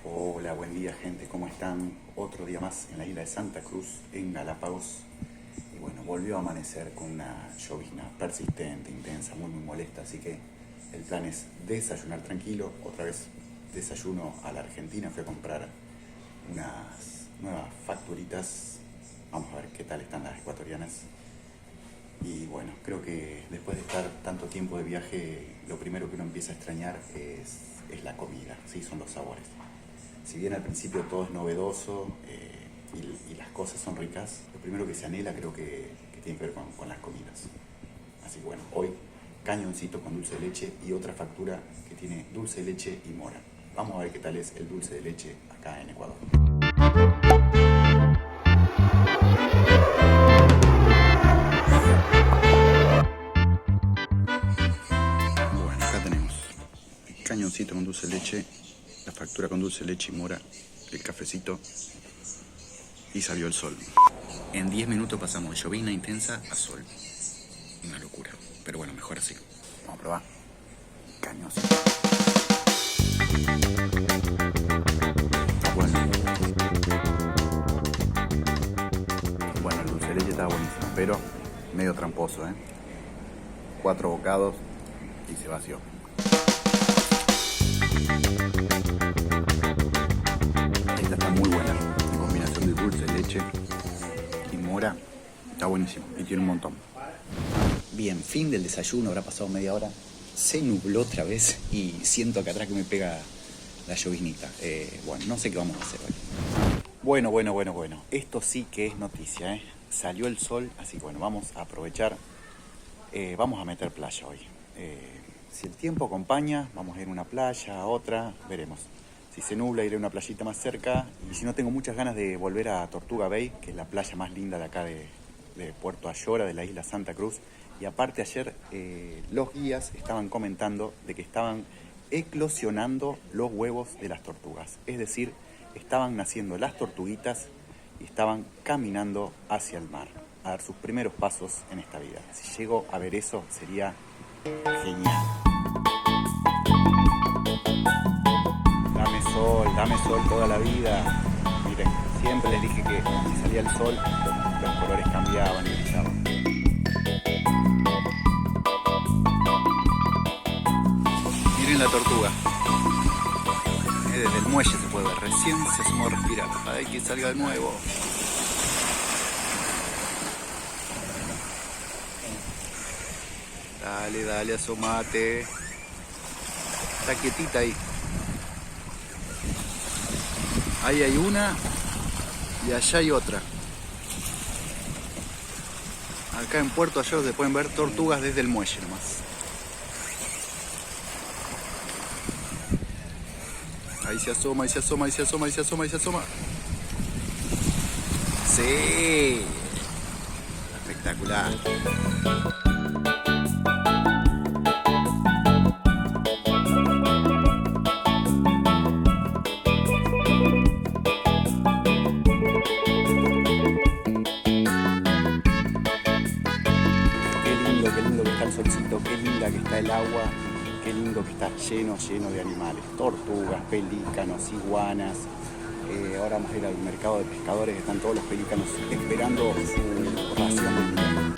Hola, buen día gente, ¿cómo están? Otro día más en la isla de Santa Cruz, en Galápagos. Y bueno, volvió a amanecer con una llovizna persistente, intensa, muy molesta, así que el plan es desayunar tranquilo. Otra vez desayuno a la Argentina, fui a comprar unas nuevas facturitas. Vamos a ver qué tal están las ecuatorianas. Y bueno, creo que después de estar tanto tiempo de viaje, lo primero que uno empieza a extrañar es la comida, ¿sí? Son los sabores. Si bien al principio todo es novedoso y las cosas son ricas, lo primero que se anhela creo que tiene que ver con las comidas. Así que bueno, hoy cañoncito con dulce de leche y otra factura que tiene dulce de leche y mora. Vamos a ver qué tal es el dulce de leche acá en Ecuador. Bueno, acá tenemos el cañoncito con dulce de leche, la factura con dulce de leche y mora, el cafecito y salió el sol. En 10 minutos pasamos de llovizna intensa a sol. Una locura, pero bueno, mejor así. Vamos a probar. Cañoncito. Bueno, el dulce de leche está buenísimo, pero medio tramposo, 4 bocados y se vació. Esta está muy buena, en combinación de dulce de leche y mora, está buenísimo y tiene un montón. Bien, fin del desayuno, habrá pasado media hora, se nubló otra vez y siento acá atrás que me pega la lloviznita. Bueno, no sé qué vamos a hacer hoy. Bueno, esto sí que es noticia, Salió el sol, así que bueno, vamos a aprovechar, vamos a meter playa hoy. Si el tiempo acompaña, vamos a ir a una playa, a otra, veremos. Si se nubla, iré a una playita más cerca. Y si no, tengo muchas ganas de volver a Tortuga Bay, que es la playa más linda de acá de Puerto Ayora, de la isla Santa Cruz. Y aparte ayer los guías estaban comentando de que estaban eclosionando los huevos de las tortugas. Es decir, estaban naciendo las tortuguitas y estaban caminando hacia el mar, a dar sus primeros pasos en esta vida. Si llego a ver eso, sería genial. Dame sol toda la vida. Miren, siempre les dije que si salía el sol, los colores cambiaban y brillaban. Miren la tortuga. Desde el muelle se puede ver, recién se asomó a respirar. Ay, que salga de nuevo. Dale, asomate. Está quietita ahí. Ahí hay una y allá hay otra. Acá en Puerto Ayora se pueden ver tortugas desde el muelle nomás. Ahí se asoma. Sí. Espectacular. Qué lindo que está el solcito, qué linda que está el agua, qué lindo que está lleno de animales, tortugas, pelícanos, iguanas. Ahora vamos a ir al mercado de pescadores, están todos los pelícanos esperando su ración del día.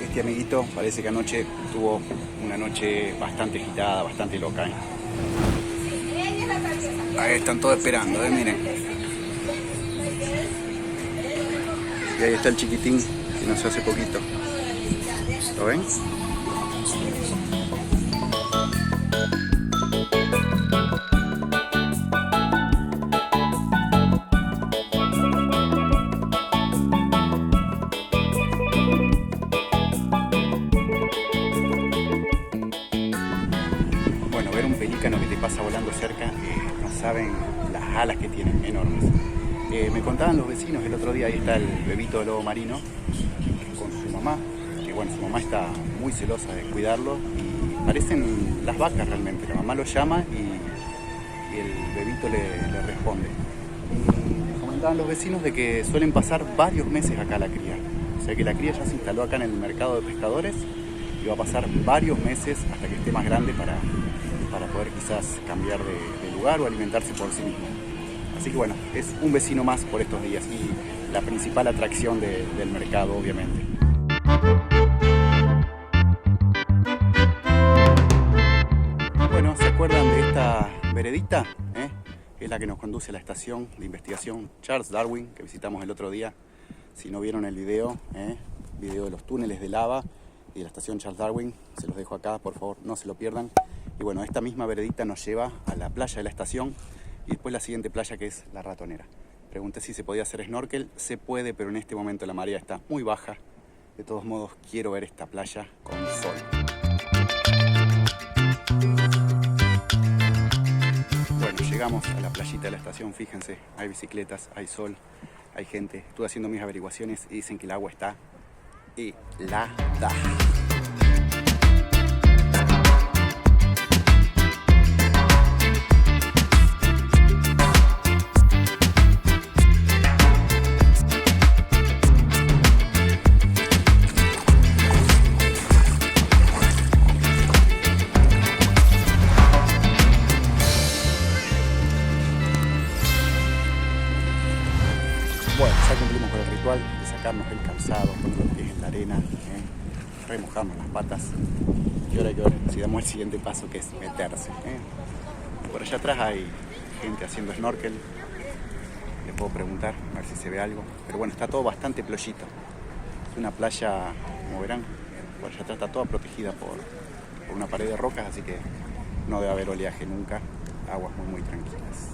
Este amiguito parece que anoche tuvo una noche bastante agitada, bastante loca, Ahí están todos esperando, miren. Y ahí está el chiquitín que nació hace poquito. ¿Lo ven? Bueno, ver un pelícano que te pasa volando cerca, no saben las alas que tienen, enormes. Me contaban los vecinos el otro día, ahí está el bebito de lobo marino con su mamá, que bueno, su mamá está muy celosa de cuidarlo y parecen las vacas realmente. La mamá lo llama y el bebito le responde. comentaban los vecinos de que suelen pasar varios meses acá la cría. O sea que la cría ya se instaló acá en el mercado de pescadores y va a pasar varios meses hasta que esté más grande para poder quizás cambiar de lugar o alimentarse por sí mismo. Así que bueno, es un vecino más por estos días y la principal atracción del mercado, obviamente. Bueno, ¿se acuerdan de esta veredita? Es la que nos conduce a la estación de investigación Charles Darwin, que visitamos el otro día. Si no vieron el video de los túneles de lava y de la estación Charles Darwin, se los dejo acá, por favor, no se lo pierdan. Y bueno, esta misma veredita nos lleva a la playa de la estación y después la siguiente playa, que es la Ratonera. Pregunté si se podía hacer snorkel. Se puede, pero en este momento la marea está muy baja. De todos modos, quiero ver esta playa con sol. Bueno, llegamos a la playita de la estación. Fíjense, hay bicicletas, hay sol, hay gente. Estuve haciendo mis averiguaciones y dicen que el agua está helada. Bueno, ya cumplimos con el ritual de sacarnos el calzado, poner los pies en la arena, remojarnos las patas. Y ahora hay que ver si damos el siguiente paso, que es meterse. Por allá atrás hay gente haciendo snorkel. Les puedo preguntar, a ver si se ve algo. Pero bueno, está todo bastante ployito. Es una playa, como verán, por allá atrás está toda protegida por una pared de rocas, así que no debe haber oleaje nunca. Aguas muy tranquilas.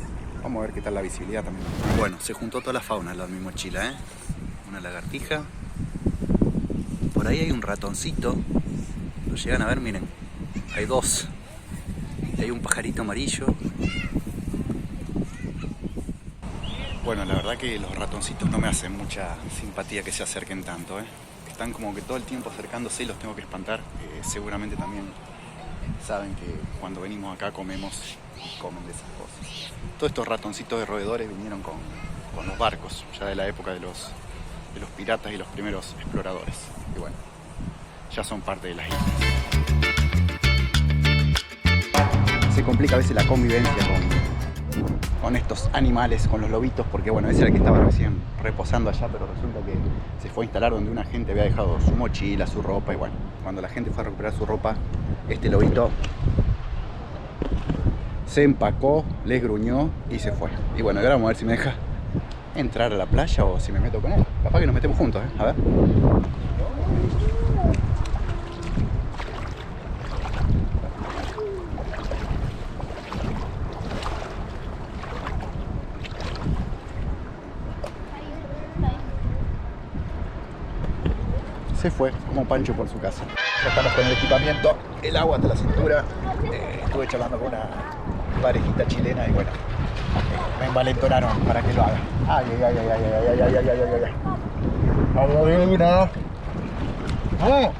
Vamos a ver qué tal la visibilidad también. Bueno, se juntó toda la fauna en la de mi mochila, Una lagartija. Por ahí hay un ratoncito. Lo llegan a ver, miren. Hay dos. Y hay un pajarito amarillo. Bueno, la verdad que los ratoncitos no me hacen mucha simpatía que se acerquen tanto, Están como que todo el tiempo acercándose y los tengo que espantar. Seguramente también saben que cuando venimos acá comemos y comen de esas cosas. Todos estos ratoncitos de roedores vinieron con los barcos, ya de la época de los piratas y los primeros exploradores. Y bueno, ya son parte de las islas. Se complica a veces la convivencia con estos animales, con los lobitos, porque bueno, ese era el que estaba recién reposando allá, pero resulta que se fue a instalar donde una gente había dejado su mochila, su ropa, y bueno, cuando la gente fue a recuperar su ropa, este lobito se empacó, les gruñó y se fue. Y bueno, ahora vamos a ver si me deja entrar a la playa o si me meto con él. Capaz que nos metemos juntos, A ver. Se fue como Pancho por su casa. Ya estamos con el equipamiento, el agua hasta la cintura. Estuve charlando con una parejita chilena y bueno, me envalentonaron para que lo haga. Ay. Vamos de una. ¡Vamos!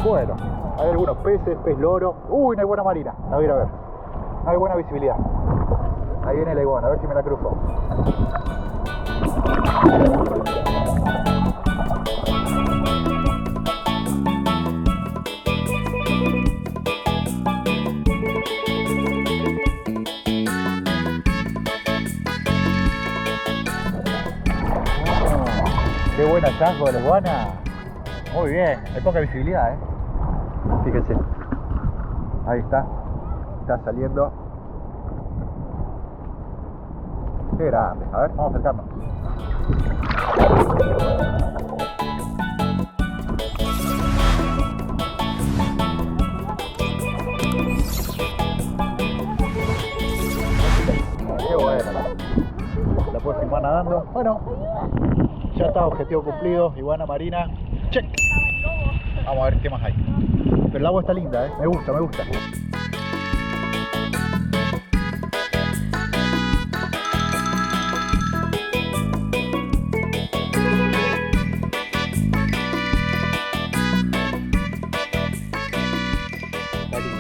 Bueno, hay algunos peces, pez loro. Uy, una iguana marina. A ver. No hay buena visibilidad. Ahí viene la iguana, a ver si me la cruzo. Qué buen hallazgo de la iguana. Muy bien, hay poca visibilidad, Fíjense. Ahí está. Está saliendo. Qué grande. A ver, vamos a acercarnos. Qué buena. La puedes filmar nadando. Bueno. está, objetivo cumplido, iguana marina, check. Vamos a ver qué más hay. Pero el agua está linda, me gusta, me gusta.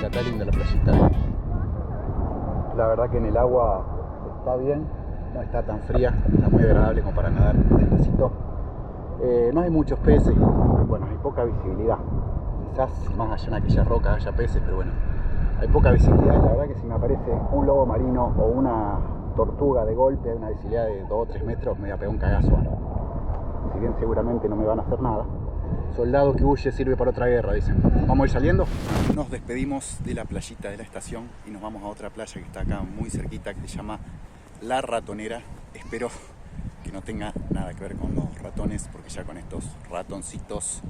Está linda la playita. La verdad que en el agua está bien, no está tan fría, está muy agradable como para nadar despacito. No hay muchos peces y bueno, hay poca visibilidad. Quizás más allá en aquella roca haya peces, pero bueno, hay poca visibilidad y la verdad que si me aparece un lobo marino o una tortuga de golpe, hay una visibilidad de 2 o 3 metros, me voy a pegar un cagazo. Si bien seguramente no me van a hacer nada. Soldado que huye sirve para otra guerra, dicen. ¿Vamos a ir saliendo? Nos despedimos de la playita de la estación y nos vamos a otra playa que está acá muy cerquita, que se llama La Ratonera. Espero que no tenga nada que ver con los ratones, porque ya con estos ratoncitos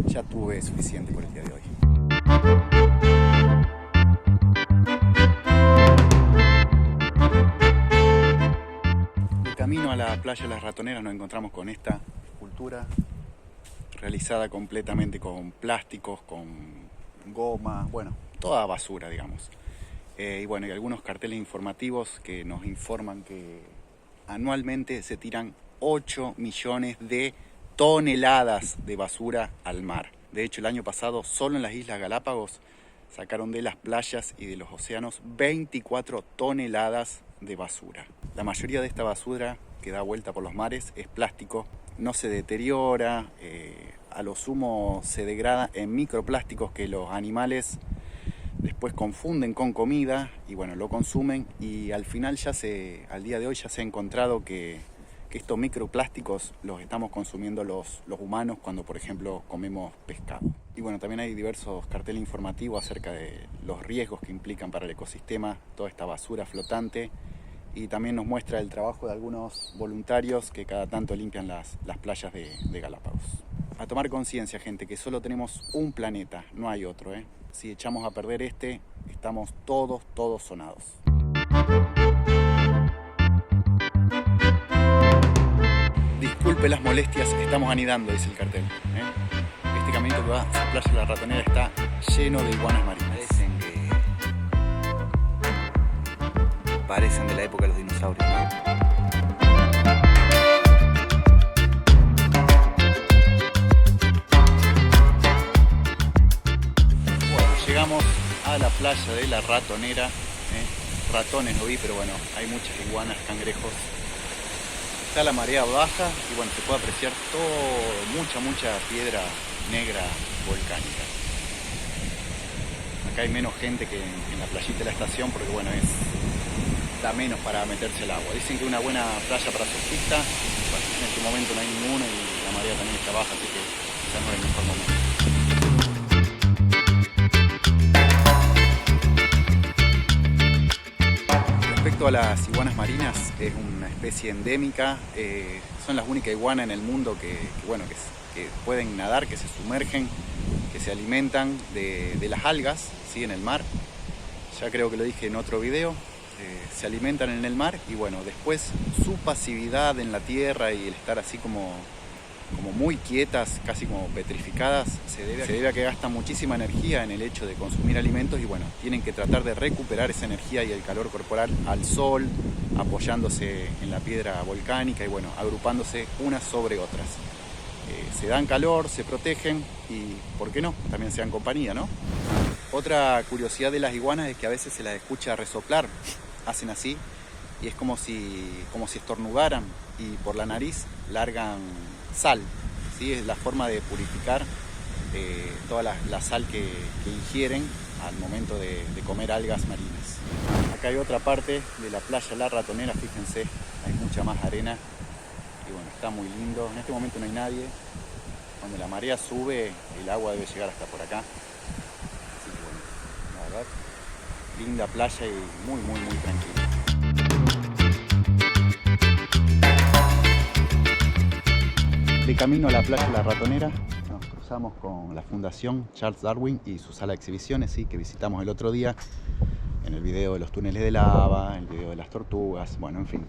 ya tuve suficiente por el día de hoy. De camino a la playa de Las Ratoneras nos encontramos con esta escultura realizada completamente con plásticos, con goma, bueno, toda basura, digamos. Y bueno, y algunos carteles informativos que nos informan que anualmente se tiran 8 millones de toneladas de basura al mar. De hecho, el año pasado, solo en las Islas Galápagos, sacaron de las playas y de los océanos 24 toneladas de basura. La mayoría de esta basura que da vuelta por los mares es plástico, no se deteriora, a lo sumo se degrada en microplásticos que los animales después confunden con comida y bueno, lo consumen, y al final al día de hoy ya se ha encontrado que estos microplásticos los estamos consumiendo los humanos cuando por ejemplo comemos pescado. Y bueno, también hay diversos carteles informativos acerca de los riesgos que implican para el ecosistema toda esta basura flotante, y también nos muestra el trabajo de algunos voluntarios que cada tanto limpian las playas de Galápagos. A tomar conciencia, gente, que solo tenemos un planeta, no hay otro, Si echamos a perder este, estamos todos sonados. Disculpe las molestias, estamos anidando, dice el cartel. Este caminito que va a la playa de La Ratonera está lleno de iguanas marinas. Parecen de la época de los dinosaurios, ¿no? Llegamos a la playa de La Ratonera, ratones no vi, pero bueno, hay muchas iguanas, cangrejos. Está la marea baja y bueno, se puede apreciar mucha piedra negra volcánica. Acá hay menos gente que en la playita de la estación porque bueno, da menos para meterse al agua. Dicen que es una buena playa para surfistas, bueno, en este momento no hay ninguno y la marea también está baja, así que quizás no es el mejor momento. Respecto a las iguanas marinas, es una especie endémica, son las únicas iguanas en el mundo que pueden nadar, que se sumergen, que se alimentan de las algas, ¿sí? En el mar. Ya creo que lo dije en otro video, se alimentan en el mar y bueno, después su pasividad en la tierra y el estar así como muy quietas, casi como petrificadas, se debe a que gastan muchísima energía en el hecho de consumir alimentos y bueno, tienen que tratar de recuperar esa energía y el calor corporal al sol, apoyándose en la piedra volcánica y bueno, agrupándose unas sobre otras. Se dan calor, se protegen y, ¿por qué no?, también se dan compañía, ¿no? Otra curiosidad de las iguanas es que a veces se las escucha resoplar, hacen así y es como si estornudaran y por la nariz largan sal, ¿sí? Es la forma de purificar toda la sal que ingieren al momento de comer algas marinas. Acá hay otra parte de la playa La Ratonera, fíjense, hay mucha más arena y bueno, está muy lindo. En este momento no hay nadie. Cuando la marea sube, el agua debe llegar hasta por acá. Así que bueno, la verdad, linda playa y muy tranquila. De camino a la playa La Ratonera nos cruzamos con la Fundación Charles Darwin y su sala de exhibiciones, ¿sí? Que visitamos el otro día en el video de los túneles de lava, el video de las tortugas, bueno, en fin,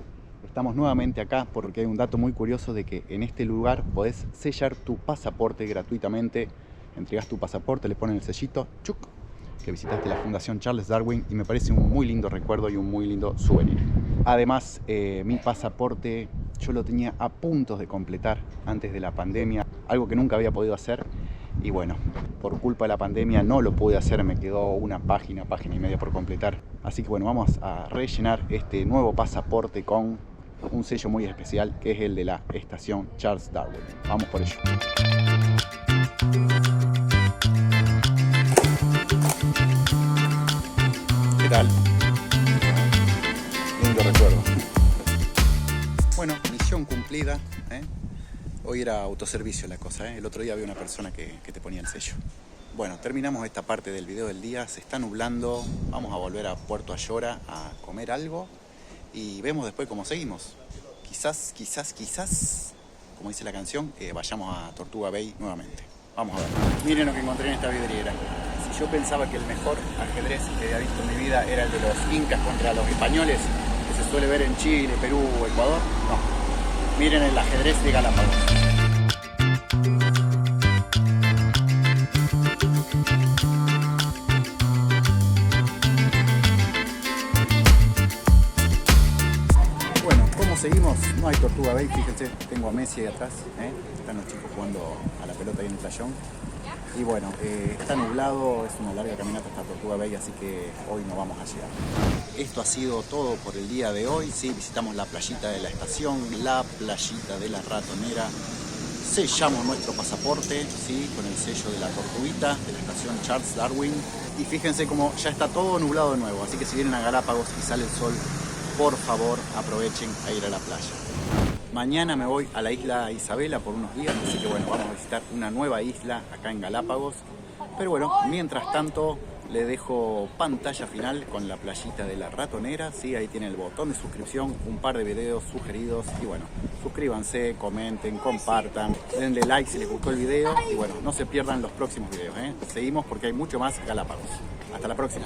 Estamos nuevamente acá porque hay un dato muy curioso de que en este lugar podés sellar tu pasaporte gratuitamente. Entregas tu pasaporte, le ponen el sellito, ¡chuc!, que visitaste la Fundación Charles Darwin, y me parece un muy lindo recuerdo y un muy lindo souvenir. Además, mi pasaporte yo lo tenía a punto de completar antes de la pandemia, algo que nunca había podido hacer. Y bueno, por culpa de la pandemia no lo pude hacer, me quedó una página y media por completar. Así que bueno, vamos a rellenar este nuevo pasaporte con un sello muy especial, que es el de la estación Charles Darwin. Vamos por ello. ¿Qué tal? Lindo recuerdo. Bueno, misión cumplida, ¿eh? Hoy era autoservicio la cosa, ¿eh? El otro día había una persona que te ponía el sello. Bueno, terminamos esta parte del video del día. Se está nublando. Vamos a volver a Puerto Ayora a comer algo. Y vemos después cómo seguimos. Quizás, como dice la canción, vayamos a Tortuga Bay nuevamente. Vamos a ver. Miren lo que encontré en esta vidriera. Si yo pensaba que el mejor ajedrez que había visto en mi vida era el de los incas contra los españoles, que se suele ver en Chile, Perú, Ecuador, no. Miren el ajedrez de Galápagos. Bueno, ¿cómo seguimos? No hay Tortuga Bay, fíjense, tengo a Messi ahí atrás, ¿eh? Están los chicos jugando a la pelota ahí en el playón. Y bueno, está nublado, es una larga caminata hasta Tortuga Bay, así que hoy no vamos a llegar. Esto ha sido todo por el día de hoy. Sí, visitamos la playita de la estación, la playita de la Ratonera. Sellamos nuestro pasaporte, sí, con el sello de la tortuguita de la estación Charles Darwin. Y fíjense como ya está todo nublado de nuevo, así que si vienen a Galápagos y sale el sol, por favor aprovechen a ir a la playa. Mañana me voy a la isla Isabela por unos días, así que bueno, vamos a visitar una nueva isla acá en Galápagos. Pero bueno, mientras tanto le dejo pantalla final con la playita de la Ratonera, ¿sí? Ahí tiene el botón de suscripción, un par de videos sugeridos. Y bueno, suscríbanse, comenten, compartan, denle like si les gustó el video. Y bueno, no se pierdan los próximos videos, ¿eh? Seguimos porque hay mucho más Galápagos. Hasta la próxima.